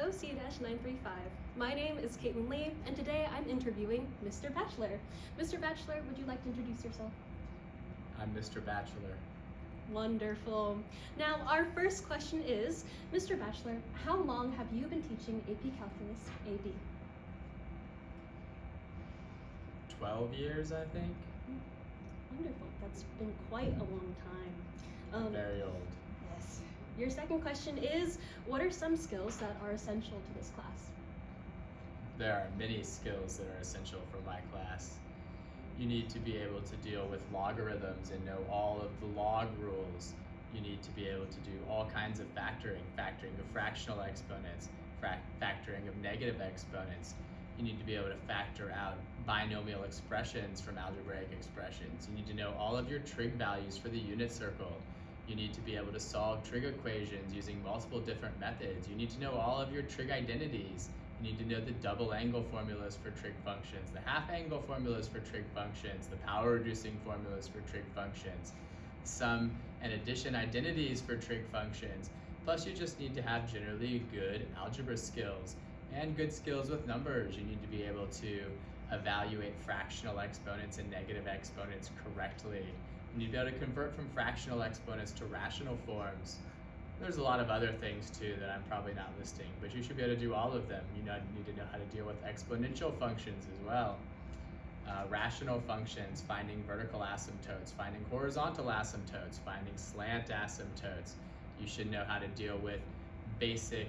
OC-935. My name is Caitlin Lee, and today I'm interviewing Mr. Batchelor. Mr. Batchelor, would you like to introduce yourself? I'm Mr. Batchelor. Wonderful. Now, our first question is, Mr. Batchelor, how long have you been teaching AP Calculus AB? 12 years, I think. Wonderful. That's been quite a long time. Very old. Yes. Your second question is, what are some skills that are essential to this class? There are many skills that are essential for my class. You need to be able to deal with logarithms and know all of the log rules. You need to be able to do all kinds of factoring of fractional exponents, factoring of negative exponents. You need to be able to factor out binomial expressions from algebraic expressions. You need to know all of your trig values for the unit circle. You need to be able to solve trig equations using multiple different methods. You need to know all of your trig identities. You need to know the double angle formulas for trig functions, the half angle formulas for trig functions, the power reducing formulas for trig functions, sum and addition identities for trig functions. Plus, you just need to have generally good algebra skills and good skills with numbers. You need to be able to evaluate fractional exponents and negative exponents correctly. You need to be able to convert from fractional exponents to rational forms. There's a lot of other things too that I'm probably not listing, but you should be able to do all of them. You need to know how to deal with exponential functions as well. Rational functions, finding vertical asymptotes, finding horizontal asymptotes, finding slant asymptotes. You should know how to deal with basic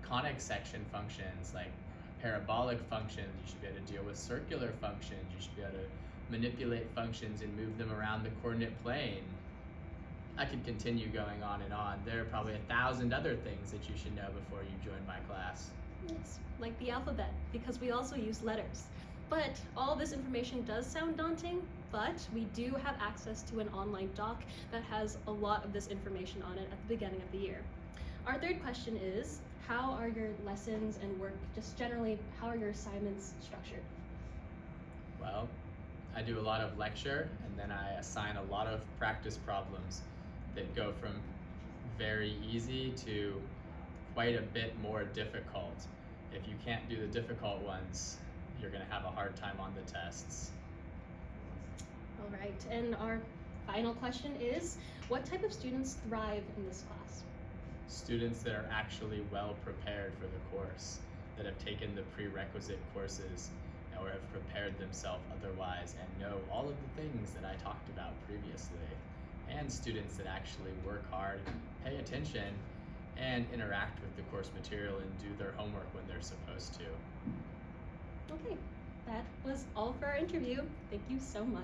conic section functions like parabolic functions. You should be able to deal with circular functions. You should be able to manipulate functions and move them around the coordinate plane. I could continue going on and on. There are probably 1,000 other things that you should know before you join my class. Yes, like the alphabet, because we also use letters. But all this information does sound daunting, but we do have access to an online doc that has a lot of this information on it at the beginning of the year. Our third question is, how are your lessons and work, just generally, how are your assignments structured? Well, I do a lot of lecture, and then I assign a lot of practice problems that go from very easy to quite a bit more difficult. If you can't do the difficult ones, you're going to have a hard time on the tests. All right, and our final question is, what type of students thrive in this class? Students that are actually well prepared for the course, that have taken the prerequisite courses or have prepared themselves otherwise and know all of the things that I talked about previously. And students that actually work hard, pay attention, and interact with the course material and do their homework when they're supposed to. Okay, that was all for our interview. Thank you so much.